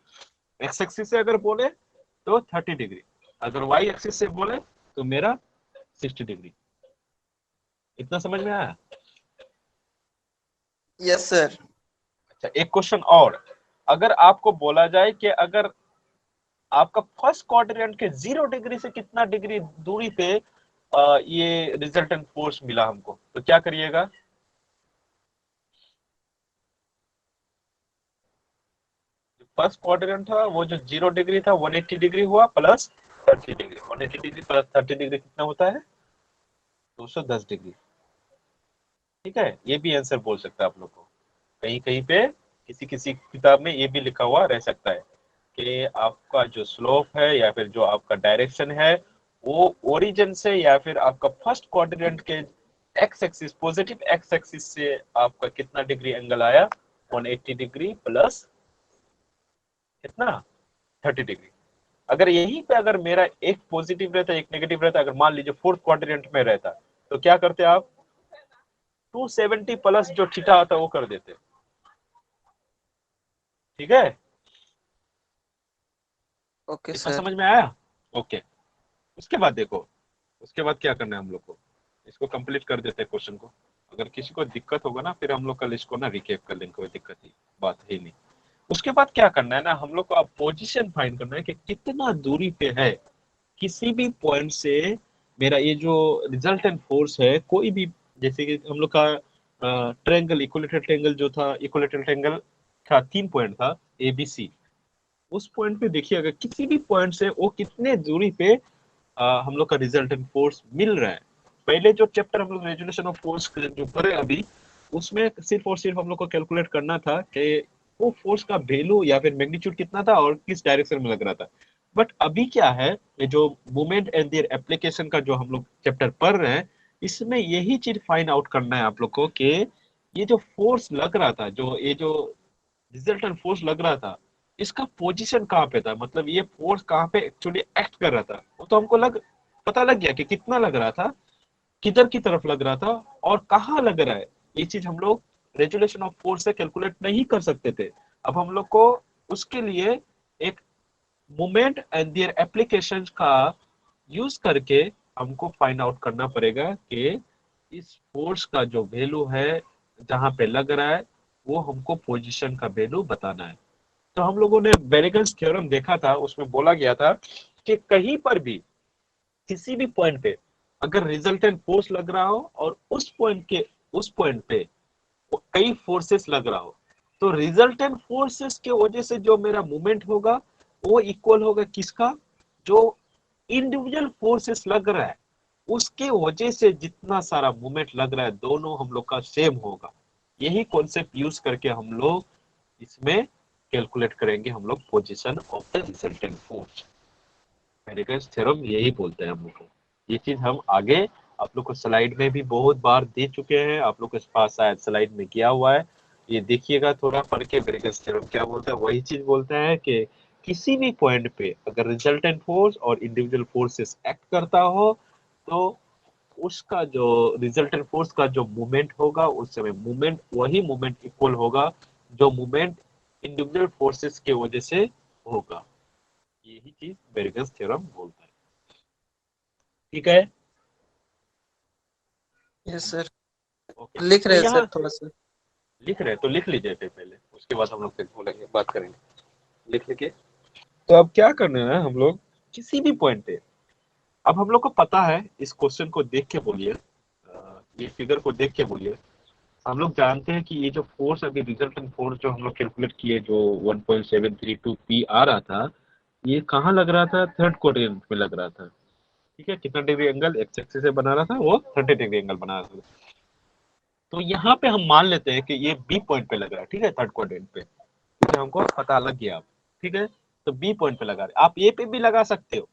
एक्स एक्सिस से अगर बोले तो 30 डिग्री, अगर वाई एक्सिस से बोले तो मेरा 60 डिग्री। इतना समझ में आया? Yes sir. अच्छा, एक क्वेश्चन और, अगर आपको बोला जाए कि अगर आपका फर्स्ट क्वाड्रेंट के 0 डिग्री से कितना डिग्री दूरी पे ये रिजल्टेंट फोर्स मिला हमको, तो क्या करिएगा? फर्स्ट क्वाड्रेंट था वो जो 0 डिग्री था, 180 डिग्री हुआ plus 30 degree, 180 degree plus 30 degree कितना होता है, 210 डिग्री। ठीक है, ये भी आंसर बोल सकता है आप लोग को, कहीं कहीं पे किसी किसी किताब में ये भी लिखा हुआ रह सकता है कि आपका जो स्लोप है या फिर जो आपका डायरेक्शन है वो ओरिजिन से या फिर आपका फर्स्ट क्वाड्रेंट के x axis, positive x axis से आपका कितना डिग्री एंगल आया, 180 डिग्री प्लस कितना, 30 डिग्री। अगर यहीं पे अगर मेरा एक पॉजिटिव रहता एक नेगेटिव रहता, अगर मान लीजिए फोर्थ क्वाड्रेंट में रहता, तो क्या करते आप, 270 प्लस जो थीटा आता वो कर देते। ठीक है, ओके इतना सर। समझ में आया? ओके, उसके बाद देखो, उसके बाद क्या करना है हम लोग को, इसको कंप्लीट कर देते हैं क्वेश्चन को। अगर किसी को दिक्कत होगा ना फिर हम लोग कल इसको ना रिकेप कर लेंगे, कोई दिक्कत ही बात है नहीं। उसके बाद क्या करना है ना, हम लोग को अब पोजीशन फाइंड करना है कि कितना दूरी पे है किसी भी पॉइंट से मेरा ये जो रिजल्टेंट फोर्स है, कोई भी, जैसे कि हम लोग का ट्रायंगल, इक्विलेटरल ट्रायंगल जो था, इक्विलेटरल ट्रायंगल का 3 पॉइंट था ए बी सी, उस पॉइंट पे देखिए अगर किसी भी पॉइंट से वो कितने दूरी पे हम लोग का रिजल्टेंट फोर्स मिल रहा है। पहले जो चैप्टर हम लोग रेजुलेशन ऑफ फोर्स जो पढ़े अभी, उसमें सिर्फ और सिर्फ हम लोग को कैलकुलेट करना था कि वो फोर्स का वैल्यू या फिर मैग्नीट्यूड कितना था और किस डायरेक्शन में लग रहा था। बट अभी क्या है, ये जो मूवमेंट एंड देयर एप्लीकेशन का जो हम लोग चैप्टर पढ़ रहे हैं, इसमें यही चीज फाइंड आउट करना है आप लोग को कि ये जो फोर्स लग रहा था, जो ये जो रिजल्टेंट फोर्स लग रहा था, इसका पोजीशन कहाँ पे था, मतलब ये फोर्स कहाँ पे एक्चुअली एक्ट कर रहा था, वो तो हमको पता लग गया कि कितना लग रहा था, किधर की तरफ लग रहा था और कहाँ लग रहा है। ये चीज हम लोग रेजुलेशन ऑफ फोर्स से कैलकुलेट नहीं कर सकते थे। अब हम लोग को उसके लिए एक मोमेंट एंड देयर एप्लीकेशन का यूज करके हमको फाइंड आउट करना पड़ेगा कि इस फोर्स का जो वैल्यू है जहां पे लग रहा है वो हमको पोजीशन का वैल्यू बताना है। तो हम लोगों ने बेरिगन्स थ्योरम देखा था, उसमें बोला गया था कि कहीं पर भी किसी भी पॉइंट पे अगर रिजल्टेंट फोर्स लग रहा हो और उस पॉइंट पे वो कई फोर्सेस लग रहा हो, तो रिजल्टेंट फोर्सेस के वजह से जो मेरा मूवमेंट होगा वो इक्वल होगा किसका, जो इंडिविजुअल फोर्सेस लग रहा है उसके वजह से जितना सारा मूवमेंट लग रहा है दोनों हम लोग का सेम होगा। यही कॉन्सेप्ट यूज करके हम लोग इसमें कैलकुलेट करेंगे हम लोग position of the resultant force. Pericles theorem यही बोलते हैं हम लोग को। ये चीज हम आगे आप लोग को स्लाइड में भी बहुत बार दे चुके हैं, आप लोग के पास शायद स्लाइड में किया हुआ है, ये देखिएगा थोड़ा पढ़ के। पेरिकल्स थ्योरम क्या बोलता है, वही चीज बोलता है कि किसी भी पॉइंट पे अगर रिजल्टेंट फोर्स और इंडिविजुअल फोर्सेस एक्ट करता हो तो उसका जो रिजल्टेंट फोर्स का जो मूवमेंट होगा उस समय मूवमेंट वही मूवमेंट इक्वल होगा जो मूवमेंट इंडिविजुअल फोर्सेस के वजह से होगा। यही चीज बेरिगन्स थ्योरम बोलता है। ठीक है, यस सर। ओके। लिख तो रहे हैं सर यहाँ थोड़ा सा। लिख रहे हैं तो लिख लीजिए फिर पहले, उसके बाद हम लोग फिर बोलेंगे, बात करेंगे। लिख लिखे, तो अब क्या करना है हम लोग, किसी भी पॉइंट पे, अब हम लोग को पता है, इस क्वेश्चन को देख के बोलिए, ये फिगर को देख के बोलिए। हम लोग जानते हैं कि ये जो फोर्स अभी रिजल्टेंट फोर्स जो हम लोग कैलकुलेट किए जो 1.732 पी आ रहा था, ये कहाँ लग रहा था? थर्ड क्वाड्रेंट में लग रहा था। ठीक है, कितना डिग्री एंगल एक्स एक्सिस से बना रहा था? वो 30 डिग्री एंगल बना रहा था। तो यहाँ पे हम मान लेते हैं कि ये बी पॉइंट पे लग रहा है, ठीक है, थर्ड क्वाड्रेंट पे, क्योंकि हमको पता लग गया अब। ठीक है, तो बी पॉइंट पे लगा रहे, आप ए पे भी लगा सकते हो,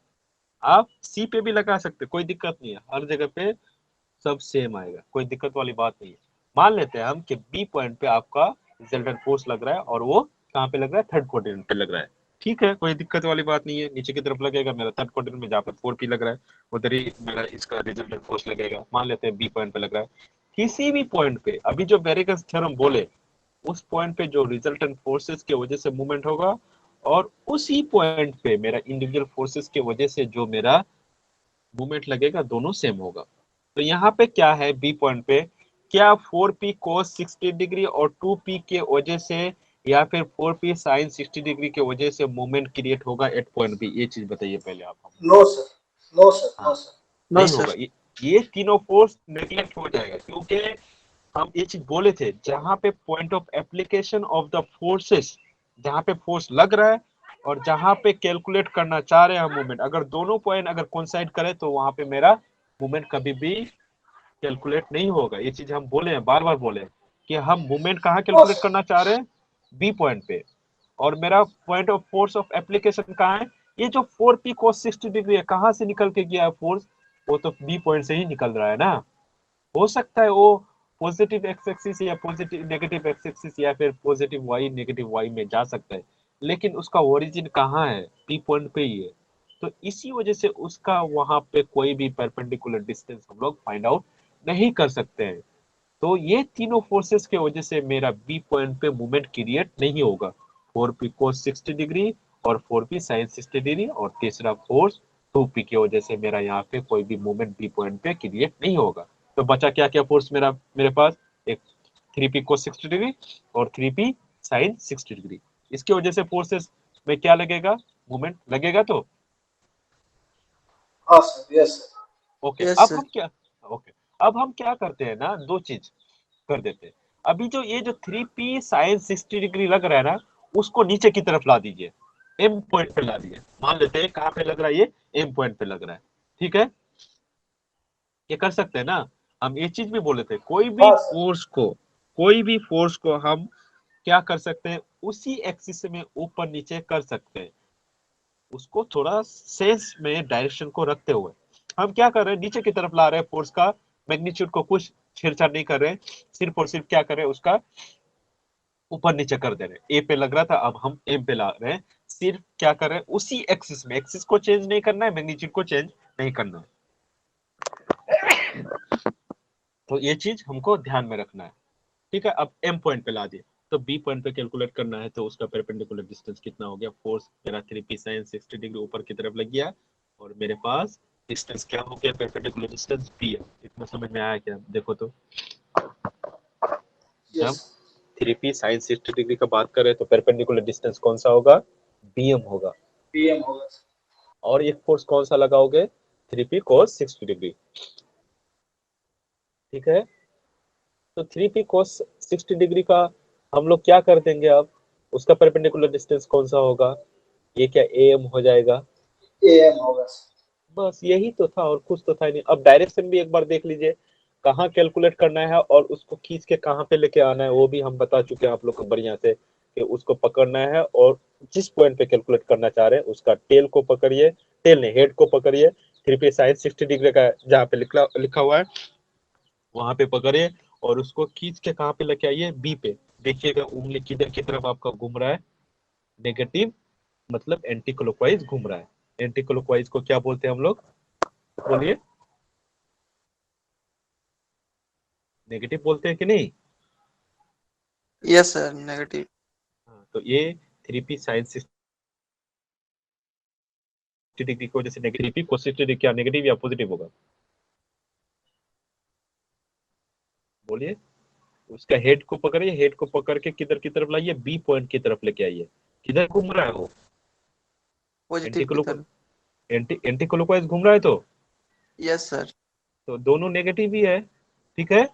आप सी पे भी लगा सकते हो, कोई दिक्कत नहीं है, हर जगह पे सब सेम आएगा, कोई दिक्कत वाली बात नहीं है। मान लेते हैं हम कि बी पॉइंट पे आपका रिजल्टेंट फोर्स लग रहा है और वो कहाँ पे लग रहा है? थर्ड क्वाड्रेंट पे लग रहा है। ठीक है, कोई दिक्कत वाली बात नहीं है, नीचे की तरफ लगेगा मेरा थर्ड क्वाड्रेंट में, जहाँ पे 4p लग रहा है उधर ही मेरा इसका रिजल्टेंट फोर्स लगेगा। मान लेते हैं बी पॉइंट पे लग रहा है। किसी भी पॉइंट पे अभी जो वेरिगस थ्योरम बोले, उस पॉइंट पे जो रिजल्टेंट फोर्सेस की वजह से मूवमेंट होगा, और उसी पॉइंट पे मेरा इंडिविजुअल फोर्सेस की वजह से जो मेरा मूवमेंट लगेगा, दोनों सेम होगा। तो यहाँ पे क्या है बी पॉइंट पे? क्या 4p cos 60 डिग्री और 2p के वजह से, या फिर 4p sin 60 डिग्री के वजह से मूवमेंट क्रिएट होगा एट पॉइंट बी? ये चीज बताइए पहले आप हमको। No, sir. No, sir. हाँ, No, sir. नो नहीं सर। होगा। ये तीनों फोर्स नेग्लेक्ट हो जाएगा, क्योंकि हम ये चीज बोले थे, जहां पे point of application of the forces, जहां पे फोर्स लग रहा है और जहां पे कैलकुलेट करना चाह रहे हैं हम मूवमेंट, अगर दोनों पॉइंट अगर कोइंसाइड करे तो वहां पे मेरा मूवमेंट कभी भी कैलकुलेट नहीं होगा। ये चीज हम बोले हैं, बार बार बोले हैं कि हम मूवमेंट कहाँ No, कैलकुलेट sir. करना चाह रहे हैं? बी पॉइंट पे। और मेरा point of force of application कहाँ है? ये जो 4p cos 60 डिग्री है, कहाँ से निकल के गया है फोर्स? वो तो बी पॉइंट से ही निकल रहा है ना। हो सकता है वो पॉजिटिव एक्स एक्सिस या पॉजिटिव नेगेटिव एक्स एक्सिस या फिर पॉजिटिव वाई नेगेटिव वाई में जा सकता है, लेकिन उसका ओरिजिन कहाँ है? पी पॉइंट पे ही है। तो इसी वजह से उसका वहां पे कोई भी परपेंडिकुलर डिस्टेंस हम लोग फाइंड आउट नहीं कर सकते हैं। तो ये तीनों फोर्सेस के वजह से मेरा बी पॉइंट पे मूवमेंट क्रिएट नहीं होगा। 4p cos 60 डिग्री और 4p sin 60 डिग्री, और तीसरा फोर्स 2p की वजह से मेरा यहाँ पे कोई भी मूवमेंट बी पॉइंट पे क्रिएट नहीं होगा। तो बचा क्या क्या फोर्स मेरा मेरे पास? एक 3p cos 60 डिग्री और 3p sin 60 डिग्री। इसकी वजह से फोर्सेस में क्या लगेगा? मूवमेंट लगेगा। तो हाँ sir. Yes, sir. Okay, yes अब सर। हम क्या, ओके, अब हम क्या करते हैं ना, दो चीज कर देते हैं। अभी जो ये जो 3p sin 60 डिग्री लग रहा है ना, उसको नीचे की तरफ ला दीजिए, एम पॉइंट पे ला दीजिए। मान लेते हैं कहाँ पे लग रहा है? ये एम पॉइंट पे लग रहा है। ठीक है, ये कर सकते हैं ना। हम ये चीज भी बोले थे, हाँ sir. कोई भी फोर्स को हम क्या कर सकते हैं? उसी एक्सिस में ऊपर नीचे कर सकते हैं, उसको थोड़ा सेंस में डायरेक्शन को रखते हुए। हम क्या कर रहे हैं? नीचे की तरफ ला रहे हैं फोर्स का मैग्नीट्यूड को, कुछ छेड़छाड़ नहीं कर रहे हैं, सिर्फ और सिर्फ क्या कर रहे हैं? उसका ऊपर नीचे कर दे रहे हैं। ए पे लग रहा था, अब हम एम पे ला रहे हैं। सिर्फ क्या कर रहे हैं? उसी एक्सिस में, एक्सिस को चेंज नहीं करना है, मैग्नीट्यूड को चेंज नहीं करना है। तो ये चीज हमको ध्यान में रखना है। ठीक है, अब एम पॉइंट पे ला दिए, तो बी पॉइंट पे कैलकुलेट करना है, तो उसका परपेंडिकुलर डिस्टेंस कितना हो गया? फोर्स मेरा 3p sin 60 डिग्री ऊपर की तरफ लग गया, और मेरे पास डिस्टेंस क्या हो गया? परपेंडिकुलर डिस्टेंस b है। इतना समझ में आया क्या? देखो तो, जब Yes. 3p sin 60 डिग्री का बात करें तो परपेंडिकुलर डिस्टेंस कौन सा होगा? bm होगा। PM होगा sir. और एक फोर्स कौन सा लगाओगे? 3p cos 60 degree. ठीक है, तो 3p cos 60 डिग्री का हम लोग क्या कर देंगे अब? उसका परपेंडिकुलर डिस्टेंस कौन सा होगा? ये क्या am हो जाएगा? AM होगा sir. बस यही तो था, और कुछ तो था ही नहीं। अब डायरेक्शन भी एक बार देख लीजिए, कहाँ कैलकुलेट करना है और उसको खींच के कहाँ पे लेके आना है, वो भी हम बता चुके हैं आप लोग को बढ़िया से, कि उसको पकड़ना है और जिस पॉइंट पे कैलकुलेट करना चाह रहे हैं उसका टेल को पकड़िए, टेल नहीं, हेड को पकड़िए, 3p sin 60 डिग्री का जहाँ पे लिखा हुआ है वहां पे पकड़िए, और उसको खींच के कहाँ पे लेके आइए? बी पे। देखिएगा उंगली किधर की तरफ आपका घूम रहा है? नेगेटिव, मतलब एंटी क्लॉकवाइज घूम रहा है। एंटी क्लॉकवाइज को क्या बोलते हैं हम लोग? बोलिए, नेगेटिव बोलते हैं कि नहीं? Yes sir, negative. हाँ, तो ये 3p sin 60 डिग्री की वजह से नेगेटिव, 3p cos 60 डिग्री क्या नेगेटिव या पॉजिटिव होगा? बोलिए। उसका हेड को पकड़िए, हेड को पकड़ के किधर की तरफ लाइए? बी पॉइंट की तरफ लेके आइए। किधर घूम रहा है वो? एंटी पॉजिटिव की क्लॉक, तरफ। एंटी क्लॉकवाइज घूम रहा है। तो यस सर। दोनों नेगेटिव ही है। ठीक है,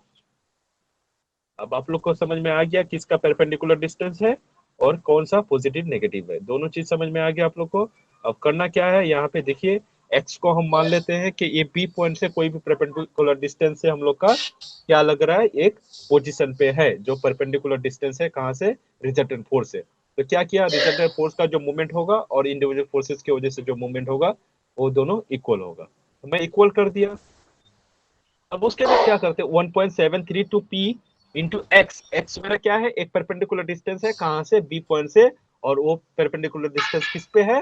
अब आप लोग को समझ में आ गया किसका परपेंडिकुलर डिस्टेंस है और कौन सा पॉजिटिव नेगेटिव है, दोनों चीज समझ में आ गया आप लोग को। अब करना क्या है, यहाँ पे देखिए एक्स को हम मान लेते हैं कि ये बी पॉइंट से कोई भी परपेंडिकुलर डिस्टेंस से हम लोग का क्या लग रहा है, एक पोजीशन पे है जो परपेंडिकुलर डिस्टेंस है कहाँ से, रिजल्टेंट फोर्स से। तो क्या किया, रिजल्टेंट फोर्स का जो मूवमेंट होगा और इंडिविजुअल फोर्सेस की वजह से जो मूवमेंट होगा वो दोनों इक्वल होगा, तो मैं इक्वल कर दिया। अब उसके बाद क्या करते हैं, 1.732 पी इंटू एक्स, एक्स मेरा क्या है, एक परपेंडिकुलर डिस्टेंस है कहां से, बी पॉइंट से, और वो परपेंडिकुलर डिस्टेंस किस पे है,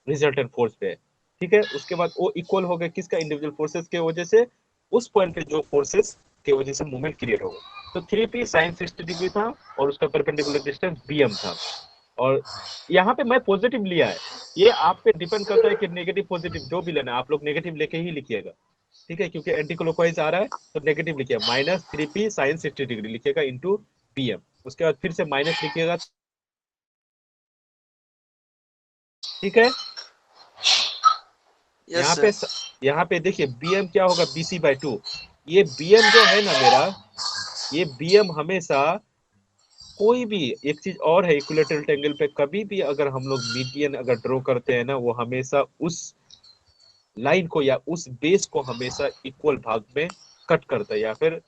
रिजल्टेंट फोर्स पे है। ठीक है, उसके बाद वो इक्वल हो गया किसका, इंडिविजुअल फोर्सेस के वजह से, उस पॉइंट पे जो फोर्सेस के वजह से मूवमेंट क्रिएट होगा। तो 3p sin 60 डिग्री था और उसका परपेंडिकुलर डिस्टेंस bm था। और यहाँ पे मैं पॉजिटिव लिया है, ये आप पे डिपेंड करता है कि नेगेटिव पॉजिटिव जो भी लेना है, आप लोग नेगेटिव लेके ही लिखिएगा। ठीक है, क्योंकि एंटी क्लॉकवाइज आ रहा है तो नेगेटिव लिखिएगा, -3p sin 60 डिग्री लिखिएगा इंटू bm। उसके बाद फिर से माइनस लिखिएगा। ठीक है, यस पे सर। यहाँ पे देखिए bm क्या होगा, bc/2। ये bm जो है ना मेरा, ये bm हमेशा, कोई भी एक चीज और है, इक्विलेटरल ट्रायंगल पे कभी भी अगर हम लोग मीडियन अगर ड्रॉ करते हैं ना, वो हमेशा उस लाइन को या उस बेस को हमेशा इक्वल भाग में कट करता है या फिर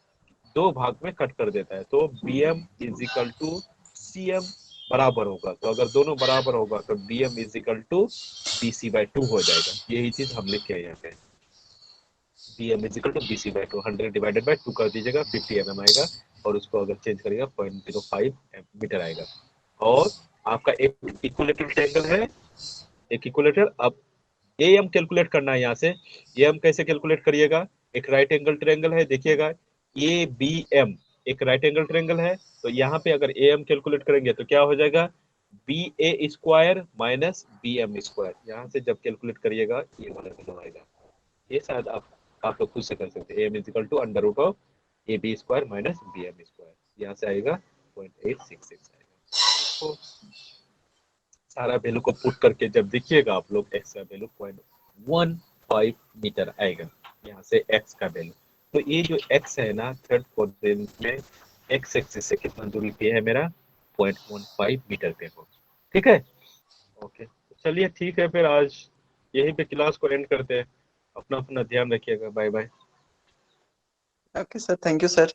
दो भाग में कट कर देता है। तो bm is equal to cm बराबर होगा, तो अगर दोनों बराबर होगा तो bm is equal to bc/2 हो जाएगा। यही चीज हम लिख के यहाँ पे bm is equal to bc/2, 100 divided by 2 कर दीजिएगा, 50 mm आएगा, और उसको अगर चेंज करिएगा 0.05 मीटर आएगा। और आपका एक इक्विलेटरल ट्रायंगल है, एक इक्विलेटर। अब एम कैलकुलेट करना है यहाँ से, एम कैसे कैलकुलेट करिएगा, एक राइट एंगल ट्रायंगल है, देखिएगा ए बी एम एक राइट एंगल ट्रायंगल है, तो यहाँ पे अगर ए एम कैलकुलेट करेंगे तो क्या हो जाएगा, B A square minus B M square. यहाँ से जब कैलकुलेट करिएगा ये वाला वैल्यू आएगा। ये शायद आप लोग खुद से कर सकते हैं, M is equal to under root of A B square minus B M square, यहाँ से आएगा 0.866 आएगा। तो सारा वैल्यू को पुट करके जब देखिएगा आप लोग, एक्स का वैल्यू 0.15 मीटर आएगा, यहाँ से एक्स का वैल्यू। तो ये जो एक्स है ना, थर्ड क्वाड्रेंट में एक्स एक्सिस से कितना दूरी पे है मेरा, 0.15 मीटर पे हो। ठीक है, ओके, तो चलिए ठीक है, फिर आज यहीं पे क्लास को एंड करते हैं। अपना अपना ध्यान रखिएगा, bye bye. Okay sir, thank you sir.